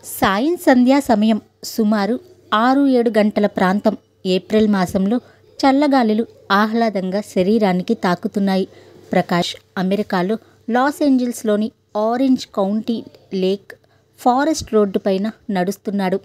సాయం సంధ్యా సమయం సుమారు 6-7 గంటల ప్రాంతం. ఏప్రిల్ మాసంలో చల్లగాలులు ఆహ్లాదంగా శరీరానికి తాకుతున్నాయి. ప్రకాష్ అమెరికాలో లాస్ ఏంజల్స్లోని orange county lake forest road పైన నడుస్తున్నాడు.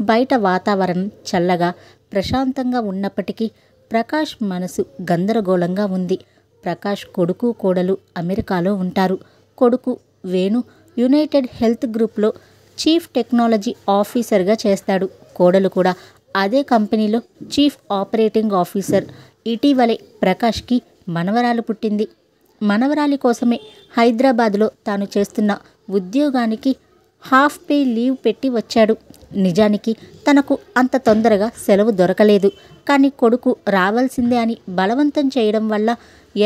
బయట వాతావరణం చల్లగా ప్రశాంతంగా ఉన్నప్పటికీ ప్రకాష్ మనసు గందరగోళంగా ఉంది. ప్రకాష్ కొడుకు కోడలు అమెరికాలో ఉంటారు. కొడుకు వేణు యునైటెడ్ హెల్త్ గ్రూప్లో చీఫ్ టెక్నాలజీ ఆఫీసర్గా చేస్తాడు. కోడలు కూడా అదే కంపెనీలో చీఫ్ ఆపరేటింగ్ ఆఫీసర్. ఇటీవలే ప్రకాష్కి మనవరాలు పుట్టింది. మనవరాలి కోసమే హైదరాబాద్లో తాను చేస్తున్న ఉద్యోగానికి హాఫ్ పే లీవ్ పెట్టి వచ్చాడు. నిజానికి తనకు అంత తొందరగా సెలవు దొరకలేదు. కానీ కొడుకు రావాల్సిందే అని బలవంతం చేయడం వల్ల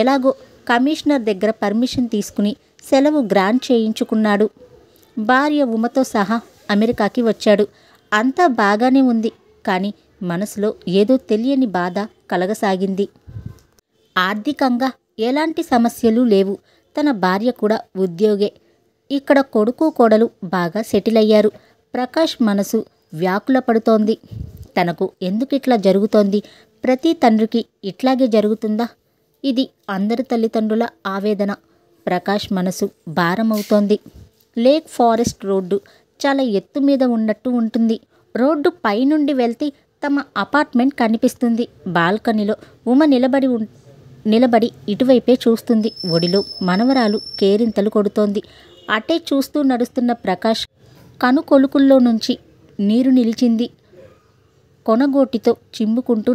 ఎలాగో కమిషనర్ దగ్గర పర్మిషన్ తీసుకుని సెలవు గ్రాంట్ చేయించుకున్నాడు. భార్య ఉమతో సహా అమెరికాకి వచ్చాడు. అంతా బాగానే ఉంది. కానీ మనసులో ఏదో తెలియని బాధ కలగసాగింది. ఆర్థికంగా ఎలాంటి సమస్యలు లేవు. తన భార్య కూడా ఉద్యోగే. ఇక్కడ కొడుకు కోడలు బాగా సెటిల్ అయ్యారు. ప్రకాష్ మనసు వ్యాకుల పడుతోంది. తనకు ఎందుకు ఇట్లా జరుగుతోంది? ప్రతి తండ్రికి ఇట్లాగే జరుగుతుందా? ఇది అందరి తల్లిదండ్రుల ఆవేదన. ప్రకాష్ మనసు భారమవుతోంది. లేక్ ఫారెస్ట్ రోడ్డు చాలా ఎత్తు మీద ఉన్నట్టు ఉంటుంది. రోడ్డు పైనుండి వెళ్తే తమ అపార్ట్మెంట్ కనిపిస్తుంది. బాల్కనీలో ఉమ నిలబడి ఇటువైపే చూస్తుంది. ఒడిలో మనవరాలు కేరింతలు కొడుతోంది. అటే చూస్తూ నడుస్తున్న ప్రకాష్ కనుకొలుకుల్లో నుంచి నీరు నిలిచింది. కొనగోటితో చిమ్ముకుంటూ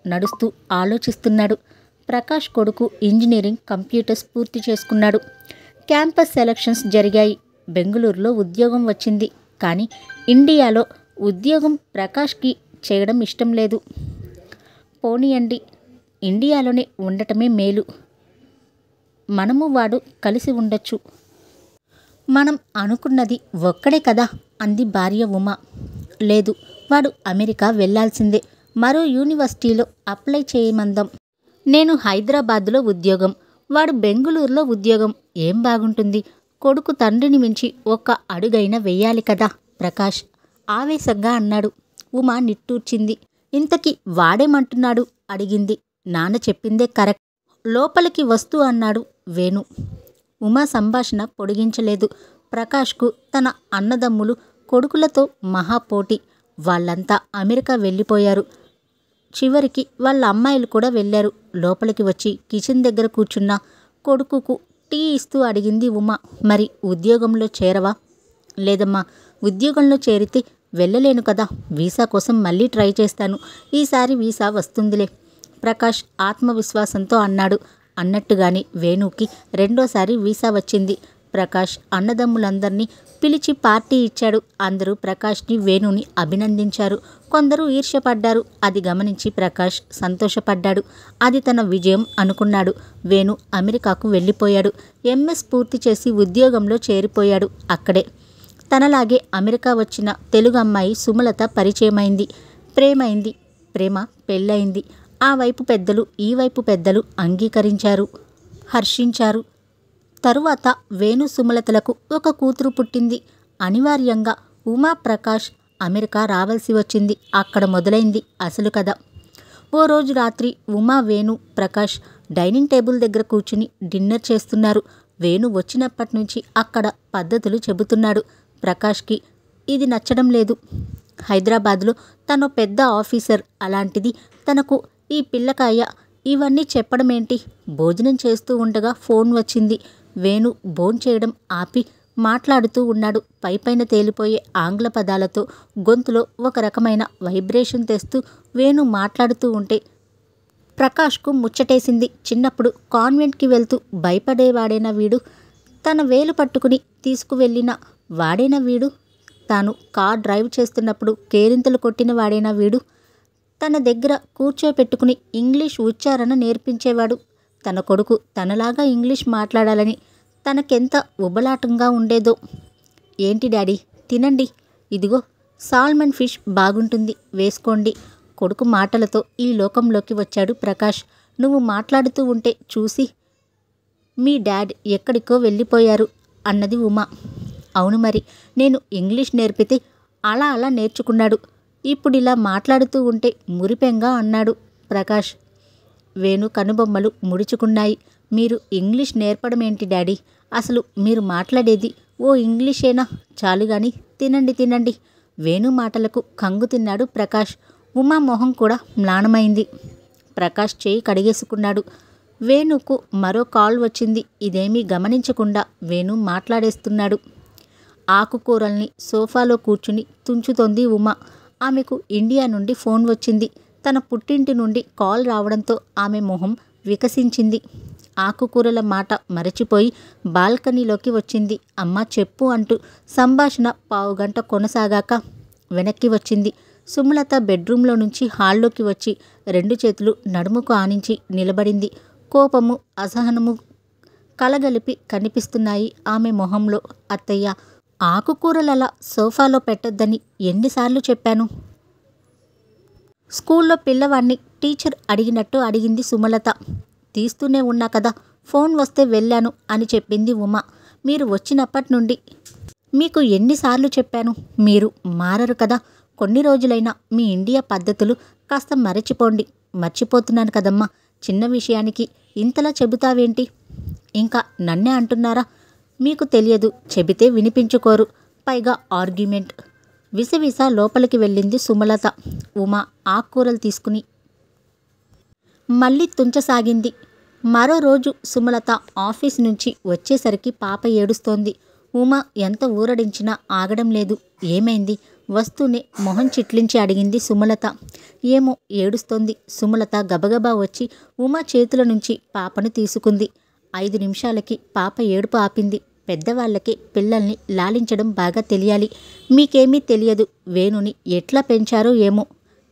నడుస్తూ ఆలోచిస్తున్నాడు. ప్రకాష్ కొడుకు ఇంజనీరింగ్ కంప్యూటర్స్ పూర్తి చేసుకున్నాడు. క్యాంపస్ సెలక్షన్స్ జరిగాయి. బెంగళూరులో ఉద్యోగం వచ్చింది. కానీ ఇండియాలో ఉద్యోగం ప్రకాష్కి చేయడం ఇష్టం లేదు. పోనీయండి, ఇండియాలోనే ఉండటమే మేలు. మనము వాడు కలిసి ఉండొచ్చు. మనం అనుకున్నది ఒక్కడే కదా అంది భార్య ఉమ. లేదు, వాడు అమెరికా వెళ్లాల్సిందే. మరో యూనివర్సిటీలో అప్లై చేయమందాం. నేను హైదరాబాద్లో ఉద్యోగం, వాడు బెంగుళూరులో ఉద్యోగం. ఏం బాగుంటుంది? కొడుకు తండ్రిని మించి ఒక్క అడుగైనా వెయ్యాలి కదా ప్రకాష్ ఆవేశంగా అన్నాడు. ఉమ నిట్టూర్చింది. ఇంతకీ వాడేమంటున్నాడు అడిగింది. నాన్న చెప్పిందే కరెక్ట్, లోపలికి వస్తూ అన్నాడు వేణు. ఉమ సంభాషణ పొడిగించలేదు. ప్రకాష్కు తన అన్నదమ్ములు కొడుకులతో మహాపోటీ. వాళ్ళంతా అమెరికా వెళ్ళిపోయారు. చివరికి వాళ్ళ అమ్మాయిలు కూడా వెళ్ళారు. లోపలికి వచ్చి కిచెన్ దగ్గర కూర్చున్న కొడుకుకు టీ ఇస్తూ అడిగింది ఉమ. మరి ఉద్యోగంలో చేరవా? లేదమ్మా, ఉద్యోగంలో చేరితే వెళ్ళలేను కదా. వీసా కోసం మళ్ళీ ట్రై చేస్తాను. ఈసారి వీసా వస్తుందిలే ప్రకాష్ ఆత్మవిశ్వాసంతో అన్నాడు. అన్నట్టుగానే వేణుకి రెండోసారి వీసా వచ్చింది. ప్రకాష్ అన్నదమ్ములందరినీ పిలిచి పార్టీ ఇచ్చాడు. అందరూ ప్రకాష్ని వేణుని అభినందించారు. కొందరు ఈర్ష్యపడ్డారు. అది గమనించి ప్రకాష్ సంతోషపడ్డాడు. అది తన విజయం అనుకున్నాడు. వేణు అమెరికాకు వెళ్ళిపోయాడు. ఎంఎస్ పూర్తి చేసి ఉద్యోగంలో చేరిపోయాడు. అక్కడే తనలాగే అమెరికా వచ్చిన తెలుగు అమ్మాయి సుమలత పరిచయమైంది. ప్రేమ పెళ్ళయింది. ఆ వైపు పెద్దలు ఈ వైపు పెద్దలు అంగీకరించారు, హర్షించారు. తరువాత వేణు సుమలతలకు ఒక కూతురు పుట్టింది. అనివార్యంగా ఉమా ప్రకాష్ అమెరికా రావాల్సి వచ్చింది. అక్కడ మొదలైంది అసలు కథ. ఓ రోజు రాత్రి ఉమా, వేణు, ప్రకాష్ డైనింగ్ టేబుల్ దగ్గర కూర్చుని డిన్నర్ చేస్తున్నారు. వేణు వచ్చినప్పటి నుంచి అక్కడ పద్ధతులు చెబుతున్నాడు. ప్రకాష్కి ఇది నచ్చడం లేదు. హైదరాబాద్లో తను పెద్ద ఆఫీసర్, అలాంటిది తనకు ఈ పిల్లకాయ ఇవన్నీ చెప్పడమేంటి? భోజనం చేస్తూ ఉండగా ఫోన్ వచ్చింది. వేణు భోంచేయడం ఆపి మాట్లాడుతూ ఉన్నాడు. పైపైన తేలిపోయే ఆంగ్ల పదాలతో గొంతులో ఒక రకమైన వైబ్రేషన్ తెస్తూ వేణు మాట్లాడుతూ ఉంటే ప్రకాష్కు ముచ్చటేసింది. చిన్నప్పుడు కాన్వెంట్కి వెళ్తూ భయపడేవాడేనా వీడు? తన వేలు పట్టుకుని తీసుకువెళ్ళిన వాడేనా వీడు? తాను కార్ డ్రైవ్ చేస్తున్నప్పుడు కేరింతలు కొట్టిన వాడేనా వీడు? తన దగ్గర కూర్చోపెట్టుకుని ఇంగ్లీష్ ఉచ్చారణ నేర్పించేవాడు. తన కొడుకు తనలాగా ఇంగ్లీష్ మాట్లాడాలని తనకెంత ఉబలాటంగా ఉండేదో. ఏంటి డాడీ, తినండి, ఇదిగో సాల్మన్ ఫిష్ బాగుంటుంది, వేసుకోండి. కొడుకు మాటలతో ఈ లోకంలోకి వచ్చాడు ప్రకాష్. నువ్వు మాట్లాడుతూ ఉంటే చూసి మీ డాడ్ ఎక్కడికో వెళ్ళిపోయారు అన్నది ఉమ. అవును మరి, నేను ఇంగ్లీష్ నేర్పితే అలా అలా నేర్చుకున్నాడు. ఇప్పుడిలా మాట్లాడుతూ ఉంటే మురిపెంగా అన్నాడు ప్రకాష్. వేణు కనుబొమ్మలు ముడుచుకున్నాయి. మీరు ఇంగ్లీష్ నేర్పడమేంటి డాడీ? అసలు మీరు మాట్లాడేది ఓ ఇంగ్లీషేనా? చాలుగాని తినండి తినండి. వేణు మాటలకు కంగు తిన్నాడు ప్రకాష్. ఉమా మొహం కూడా మ్లానమైంది. ప్రకాష్ చేయి కడిగేసుకున్నాడు. వేణుకు మరో కాల్ వచ్చింది. ఇదేమీ గమనించకుండా వేణు మాట్లాడేస్తున్నాడు. ఆకుకూరల్ని సోఫాలో కూర్చుని తుంచుతోంది ఉమా. ఆమెకు ఇండియా నుండి ఫోన్ వచ్చింది. తన పుట్టింటి నుండి కాల్ రావడంతో ఆమె మొహం వికసించింది. ఆకుకూరల మాట మరచిపోయి బాల్కనీలోకి వచ్చింది. అమ్మా చెప్పు అంటూ సంభాషణ పావుగంట కొనసాగాక వెనక్కి వచ్చింది. సుమలత బెడ్రూమ్లో నుంచి హాల్లోకి వచ్చి 2 చేతులు నడుముకు ఆనించి నిలబడింది. కోపము, అసహనము కలగలిపి కనిపిస్తున్నాయి ఆమె మొహంలో. అత్తయ్య, ఆకుకూరలలా సోఫాలో పెట్టొద్దని ఎన్నిసార్లు చెప్పాను? స్కూల్లో పిల్లవాణ్ణి టీచర్ అడిగినట్టు అడిగింది సుమలత. తీస్తూనే ఉన్నా కదా, ఫోన్ వస్తే వెళ్ళాను అని చెప్పింది ఉమా. మీరు వచ్చినప్పటి నుండి మీకు ఎన్నిసార్లు చెప్పాను? మీరు మారరు కదా. కొన్ని రోజులైనా మీ ఇండియా పద్ధతులు కాస్త మరచిపోండి. మర్చిపోతున్నాను కదమ్మా. చిన్న విషయానికి ఇంతలా చెబుతావేంటి? ఇంకా నన్నే అంటున్నారా? మీకు తెలియదు, చెబితే వినిపించుకోరు. పైగా ఆర్గ్యుమెంట్. విసవిస లోపలికి వెళ్ళింది సుమలత. ఉమా ఆకుకూరలు తీసుకుని మళ్ళీ తుంచసాగింది. మరో రోజు సుమలత ఆఫీస్ నుంచి వచ్చేసరికి పాప ఏడుస్తోంది. ఉమా ఎంత ఊరడించినా ఆగడం లేదు. ఏమైంది? వస్తూనే మొహం చిట్లించి అడిగింది సుమలత. ఏమో ఏడుస్తోంది. సుమలత గబగబా వచ్చి ఉమా చేతుల నుంచి పాపను తీసుకుంది. 5 నిమిషాలకి పాప ఏడుపు ఆపింది. పెద్దవాళ్ళకి పిల్లల్ని లాలించడం బాగా తెలియాలి. మీకేమీ తెలియదు. వేణుని ఎట్లా పెంచారో ఏమో.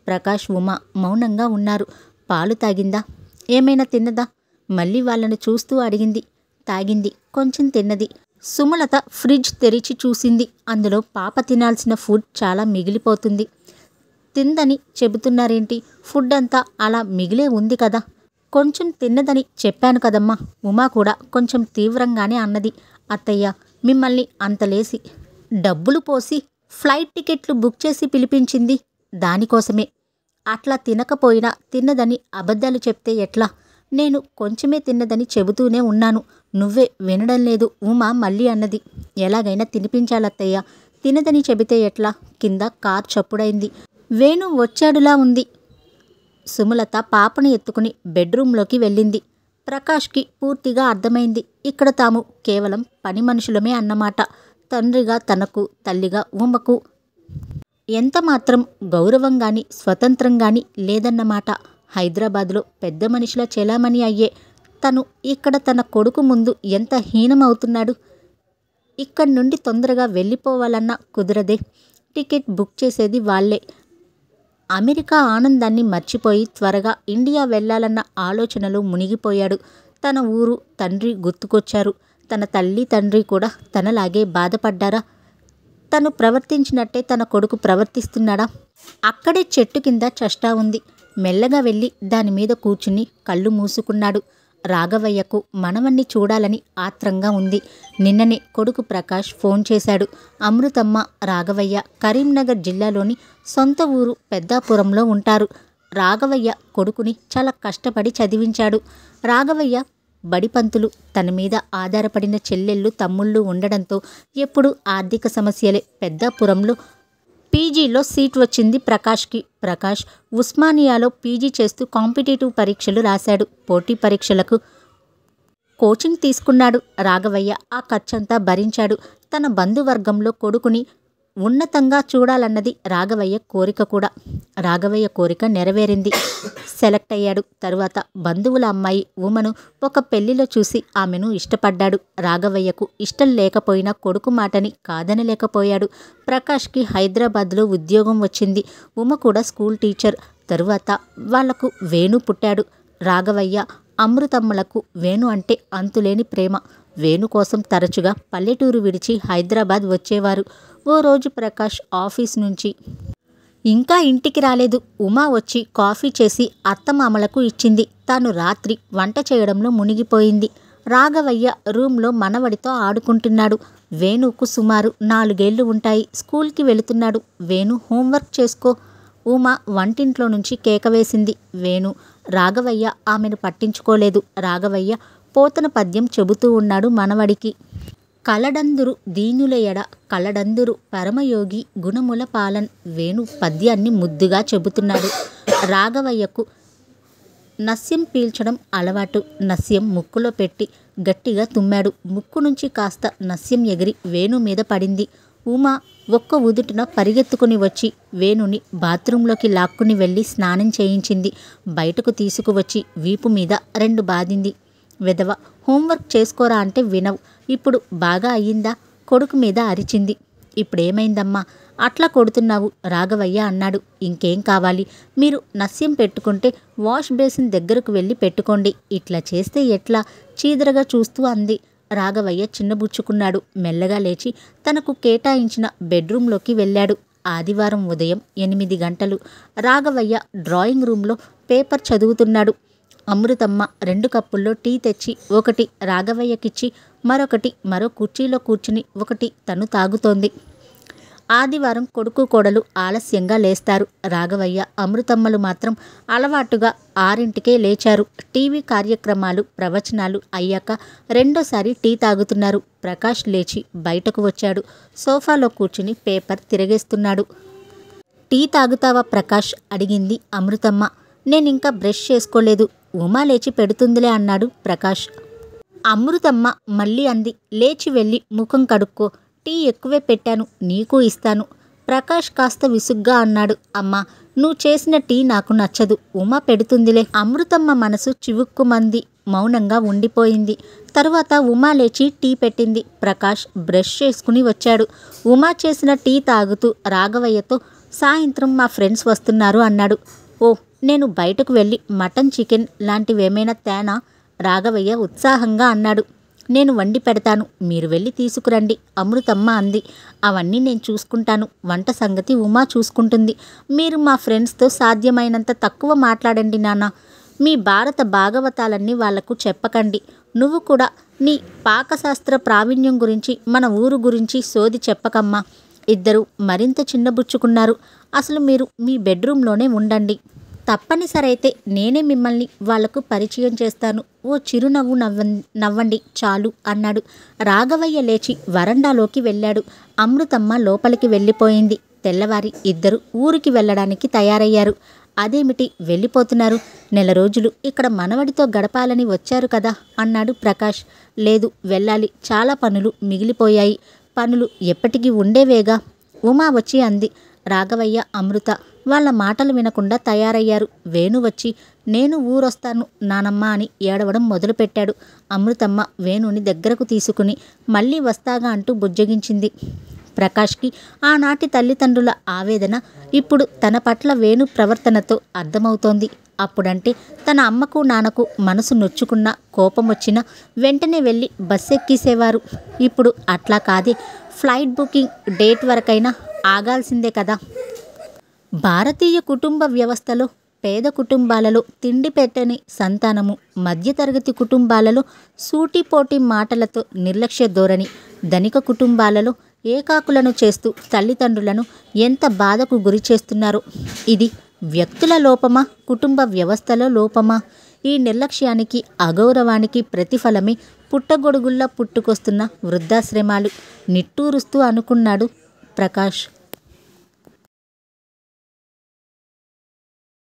ప్రకాష్, ఉమా మౌనంగా ఉన్నారు. పాలు తాగిందా? ఏమైనా తిన్నదా? మళ్ళీ వాళ్ళను చూస్తూ అడిగింది. తాగింది, కొంచెం తిన్నది. సుమలత ఫ్రిడ్జ్ తెరిచి చూసింది. అందులో పాప తినాల్సిన ఫుడ్ చాలా మిగిలిపోతుంది. తిందని చెబుతున్నారేంటి? ఫుడ్ అంతా అలా మిగిలే ఉంది కదా. కొంచెం తిన్నదని చెప్పాను కదమ్మా. ఉమా కూడా కొంచెం తీవ్రంగానే అన్నది. అత్తయ్య, మిమ్మల్ని అంతలేసి డబ్బులు పోసి ఫ్లైట్ టికెట్లు బుక్ చేసి పిలిపించింది దానికోసమే. అట్లా తినకపోయినా తిన్నదని అబద్ధాలు చెప్తే ఎట్లా? నేను కొంచెమే తిన్నదని చెబుతూనే ఉన్నాను. నువ్వే వినడం లేదు. ఉమా మళ్ళీ అన్నది. ఎలాగైనా తినిపించాలత్తయ్య. తినదని చెబితే ఎట్లా? కింద కార్ చప్పుడైంది. వేణు వచ్చాడులా ఉంది. సుమలత పాపను ఎత్తుకుని బెడ్రూంలోకి వెళ్ళింది. ప్రకాష్కి పూర్తిగా అర్థమైంది. ఇక్కడ తాము కేవలం పని మనుషులమే అన్నమాట. తండ్రిగా తనకు, తల్లిగా ఉమకు ఎంతమాత్రం గౌరవం గాని స్వతంత్రం గాని లేదన్నమాట. హైదరాబాద్లో పెద్ద మనిషిలా చెలామణి అయ్యే తను ఇక్కడ తన కొడుకు ముందు ఎంత హీనమవుతున్నాడు. ఇక్కడి నుండి తొందరగా వెళ్ళిపోవాలన్నా కుదరదే. టికెట్ బుక్ చేసేది వాళ్ళే. అమెరికా ఆనందాన్ని మర్చిపోయి త్వరగా ఇండియా వెళ్ళాలన్న ఆలోచనలో మునిగిపోయాడు. తన ఊరు, తండ్రి గుర్తుకొచ్చారు. తన తల్లి తండ్రి కూడా తనలాగే బాధపడ్డారా? తను ప్రవర్తించినట్టే తన కొడుకు ప్రవర్తిస్తున్నాడా? అక్కడే చెట్టు కింద చష్టా ఉంది. మెల్లగా వెళ్ళి దానిమీద కూర్చుని కళ్ళు మూసుకున్నాడు. రాఘవయ్యకు మనవణ్ణి చూడాలని ఆత్రంగా ఉంది. నిన్ననే కొడుకు ప్రకాష్ ఫోన్ చేశాడు. అమృతమ్మ, రాఘవయ్య కరీంనగర్ జిల్లాలోని సొంత ఊరు పెద్దాపురంలో ఉంటారు. రాఘవయ్య కొడుకుని చాలా కష్టపడి చదివించాడు. రాఘవయ్య బడిపంతులు, తన మీద ఆధారపడిన చెల్లెళ్ళు, తమ్ముళ్ళు ఉండడంతో ఎప్పుడు ఆర్థిక సమస్యలే. పెద్దాపురంలో పీజీలో సీట్ వచ్చింది ప్రకాష్కి. ప్రకాష్ ఉస్మానియాలో పీజీ చేస్తూ కాంపిటేటివ్ పరీక్షలు రాశాడు. పోటీ పరీక్షలకు కోచింగ్ తీసుకున్నాడు. రాఘవయ్య ఆ ఖర్చంతా భరించాడు. తన బంధువర్గంలో కొడుకుని ఉన్నతంగా చూడాలన్నది రాఘవయ్య కోరిక కూడా. రాఘవయ్య కోరిక నెరవేరింది. సెలెక్ట్ అయ్యాడు. తరువాత బంధువుల అమ్మాయి ఉమను ఒక పెళ్లిలో చూసి ఆమెను ఇష్టపడ్డాడు. రాఘవయ్యకు ఇష్టం లేకపోయినా కొడుకు మాటని కాదనలేకపోయాడు. ప్రకాష్కి హైదరాబాద్లో ఉద్యోగం వచ్చింది. ఉమ కూడా స్కూల్ టీచర్. తరువాత వాళ్లకు వేణు పుట్టాడు. రాఘవయ్య, అమృతమ్మలకు వేణు అంటే అంతులేని ప్రేమ. వేణు కోసం తరచుగా పల్లెటూరు విడిచి హైదరాబాద్ వచ్చేవారు. ఓ రోజు ప్రకాష్ ఆఫీస్ నుంచి ఇంకా ఇంటికి రాలేదు. ఉమా వచ్చి కాఫీ చేసి అత్తమామలకు ఇచ్చింది. తాను రాత్రి వంట చేయడంలో మునిగిపోయింది. రాఘవయ్య రూమ్లో మనవడితో ఆడుకుంటున్నాడు. వేణుకు సుమారు 4 ఏళ్ళు ఉంటాయి. స్కూల్కి వెళుతున్నాడు. వేణు హోంవర్క్ చేసుకో. ఉమా వంటింట్లో నుంచి కేక వేసింది. వేణు రాఘవయ్య ఆమెను పట్టించుకోలేదు. రాఘవయ్య పోతన పద్యం చెబుతూ ఉన్నాడు మనవడికి. కలడందురు దీనులయడ కలడందురు పరమయోగి గుణముల పాలన్. వేణు పద్యాన్ని ముద్దుగా చెబుతున్నాడు. రాఘవయ్యకు నస్యం పీల్చడం అలవాటు. నస్యం ముక్కులో పెట్టి గట్టిగా తుమ్మాడు. ముక్కు నుంచి కాస్త నస్యం ఎగిరి వేణు మీద పడింది. ఉమా ఒక్క ఉదుటిన పరిగెత్తుకుని వచ్చి వేణుని బాత్రూంలోకి లాక్కుని వెళ్ళి స్నానం చేయించింది. బయటకు తీసుకువచ్చి వీపు మీద 2 బాదింది. వెధవ, హోంవర్క్ చేసుకోరా అంటే వినవు. ఇప్పుడు బాగా అయ్యిందా? కొడుకు మీద అరిచింది. ఇప్పుడేమైందమ్మా అట్లా కొడుతున్నావు? రాఘవయ్య అన్నాడు. ఇంకేం కావాలి? మీరు నస్యం పెట్టుకుంటే వాష్ బేసిన్ దగ్గరకు వెళ్ళి పెట్టుకోండి. ఇట్లా చేస్తే ఎట్లా? చీదరగా చూస్తూ అంది. రాఘవయ్య చిన్నబుచ్చుకున్నాడు. మెల్లగా లేచి తనకు కేటాయించిన బెడ్రూంలోకి వెళ్ళాడు. ఆదివారం ఉదయం 8 గంటలు. రాఘవయ్య డ్రాయింగ్ రూంలో పేపర్ చదువుతున్నాడు. అమృతమ్మ 2 కప్పుల్లో టీ తెచ్చి ఒకటి రాఘవయ్యకిచ్చి మరొకటి మరో కుర్చీలో కూర్చుని ఒకటి తను తాగుతోంది. ఆదివారం కొడుకు కోడలు ఆలస్యంగా లేస్తారు. రాఘవయ్య అమృతమ్మలు మాత్రం అలవాటుగా 6ంటికే లేచారు. టీవీ కార్యక్రమాలు ప్రవచనాలు అయ్యాక రెండోసారి టీ తాగుతున్నారు. ప్రకాష్ లేచి బయటకు వచ్చాడు. సోఫాలో కూర్చుని పేపర్ తిరగేస్తున్నాడు. టీ తాగుతావా ప్రకాష్? అడిగింది అమృతమ్మ. నేనింకా బ్రష్ చేసుకోలేదు. ఉమా లేచి పెడుతుందిలే అన్నాడు ప్రకాష్. అమృతమ్మ మళ్ళీ అంది. లేచి వెళ్ళి ముఖం కడుక్కో. టీ ఎక్కువే పెట్టాను, నీకు ఇస్తాను. ప్రకాష్ కాస్త విసుగ్గా అన్నాడు. అమ్మా, నువ్వు చేసిన టీ నాకు నచ్చదు. ఉమా పెడుతుందిలే. అమృతమ్మ మనసు చివుక్కుమంది. మౌనంగా ఉండిపోయింది. తరువాత ఉమా లేచి టీ పెట్టింది. ప్రకాష్ బ్రష్ చేసుకుని వచ్చాడు. ఉమా చేసిన టీ తాగుతూ రాఘవయ్యతో సాయంత్రం మా ఫ్రెండ్స్ వస్తున్నారు అన్నాడు. ఓ, నేను బయటకు వెళ్ళి మటన్ చికెన్ లాంటివేమైనా తేనా? రాఘవయ్య ఉత్సాహంగా అన్నాడు. నేను వండి పెడతాను, మీరు వెళ్ళి తీసుకురండి అమృతమ్మ అంది. అవన్నీ నేను చూసుకుంటాను. వంట సంగతి ఉమా చూసుకుంటుంది. మీరు మా ఫ్రెండ్స్తో సాధ్యమైనంత తక్కువ మాట్లాడండి నాన్న. మీ భారత భాగవతాలన్నీ వాళ్లకు చెప్పకండి. నువ్వు కూడా నీ పాకశాస్త్ర ప్రావీణ్యం గురించి మన ఊరు గురించి సోది చెప్పకమ్మా. ఇద్దరు మరింత చిన్నబుచ్చుకున్నారు. అసలు మీరు మీ బెడ్రూమ్లోనే ఉండండి. తప్పనిసరైతే నేనే మిమ్మల్ని వాళ్లకు పరిచయం చేస్తాను. ఓ చిరునవ్వు నవ్వండి చాలు అన్నాడు. రాఘవయ్య లేచి వరండాలోకి వెళ్ళాడు. అమృతమ్మ లోపలికి వెళ్ళిపోయింది. తెల్లవారి ఇద్దరు ఊరికి వెళ్ళడానికి తయారయ్యారు. అదేమిటి వెళ్ళిపోతున్నారు? 1 నెల రోజులు ఇక్కడ మనవడితో గడపాలని వచ్చారు కదా అన్నాడు ప్రకాష్. లేదు, వెళ్ళాలి. చాలా పనులు మిగిలిపోయాయి. పనులు ఎప్పటికీ ఉండేవేగా. ఉమా వచ్చి అంది. రాఘవయ్య అమృత వాళ్ళ మాటలు వినకుండా తయారయ్యారు. వేణు వచ్చి నేను ఊరొస్తాను నానమ్మ అని ఏడవడం మొదలుపెట్టాడు. అమృతమ్మ వేణుని దగ్గరకు తీసుకుని మళ్ళీ వస్తాగా అంటూ బుజ్జగించింది. ప్రకాష్కి ఆనాటి తల్లిదండ్రుల ఆవేదన ఇప్పుడు తన పట్ల వేణు ప్రవర్తనతో అర్థమవుతోంది. అప్పుడంటే తన అమ్మకు నాన్నకు మనసు నొచ్చుకున్న కోపం వచ్చినా వెంటనే వెళ్ళి బస్ ఎక్కేసేవారు. ఇప్పుడు అట్లా కాదే. ఫ్లైట్ బుకింగ్ డేట్ వరకైనా ఆగాల్సిందే కదా. భారతీయ కుటుంబ వ్యవస్థలో పేద కుటుంబాలలో తిండి పెట్టని సంతానము, మధ్యతరగతి కుటుంబాలలో సూటిపోటి మాటలతో నిర్లక్ష్య ధోరణి, ధనిక కుటుంబాలలో ఏకాకులను చేస్తూ తల్లిదండ్రులను ఎంత బాధకు గురి చేస్తున్నారో. ఇది వ్యక్తుల లోపమా, కుటుంబ వ్యవస్థలో లోపమా? ఈ నిర్లక్ష్యానికి, అగౌరవానికి ప్రతిఫలమే పుట్టగొడుగుల్లా పుట్టుకొస్తున్న వృద్ధాశ్రమాలు. నిట్టూరుస్తూ అనుకున్నాడు ప్రకాష్.